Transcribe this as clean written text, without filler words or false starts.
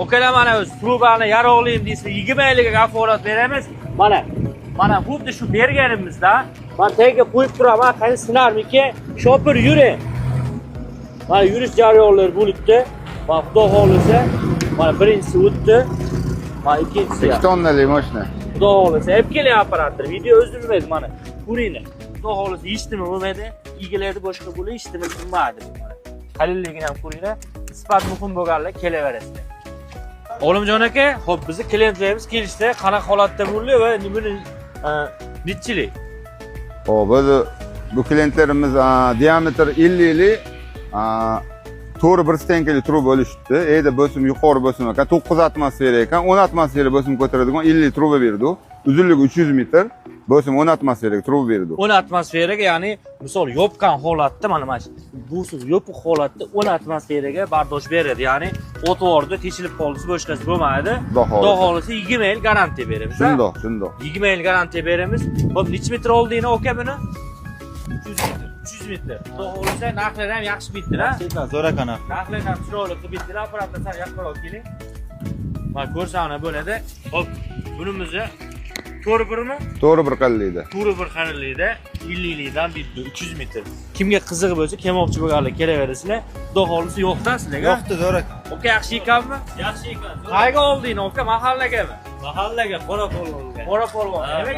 Okalar mana o'z trubani yarog'layim deysa 20 ga kafolat beramiz. Mana xuddi shu berganimizda men tagiga qo'yib turaman, qani sinarmiki? Shopir yuring. Mana yurish jarayonlari bo'libdi. Mana xudo xolisa, mana birinchisi o'tdi. Mana ikkinchisi. 2 tonnali mashina. Xudo xolisa, olib keling operator. Video o'zimizda mana. Ko'ringlar. Xudo xolisa hech nima bo'lmaydi. Egilarni boshqa bo'lib hech nima qilmaydi. Qalilligini ham ko'ringlar. Isbat muhim bo'lganlar kelaverasizlar. Olimjon aka, xo'p bizni klientlarimiz kelishdi, qanaqa holatda bo'ldi va buni nechilik? Hop, bu klientlarimiz diametr 50 li to'g'ri bir stenkali truba bo'lishdi. Eda bosim yuqori bosim ekan, 9 atmosfera ekan, 10 atmosfera bosim ko'taradigan 50 truba berdi. Uzunligi 300 metr, bosim 10 atmosferaga truba berdi. 10 atmosferaga, ya'ni misol yopgan holatda mana busiz yopiq holatda 10 atmosferaga bardosh beradi. Ya'ni o'tvorda teshilib qolsa boshqasi bo'lmaydi. Xudo xolisa 20 yil garantiya beramiz. Shundoq. 20 yil garantiya beramiz. Xo'p, necha metr oldingni aka buni? 300 metr. Xudo xolisa narxlari ham yaxshi bitdi-da. Zo'r ekan. Narxlar ham chiroyli qilib bitdilar. Apparatni sal yaqinroq keling. Mana ko'rsana bo'ladi. Xo'p, bunimizni to'g'ri birmi? To'g'ri bir qillaydi. To'g'ri bir qanillikda 50 likdan bitdi 300 metr. Kimga qiziq bo'lsa, kelmoqchi bo'lganlar kelaverasizlar. Xudo xolisa yo'qda sizlarga. Yo'qdi, zo'r ekan. Aka yaxshi ekanmi? Yaxshi ekan. Qayerga olding aka? Mahallagami? Mahallaga Qoraqo'rg'onga. Qoraqo'rg'on. Nimaga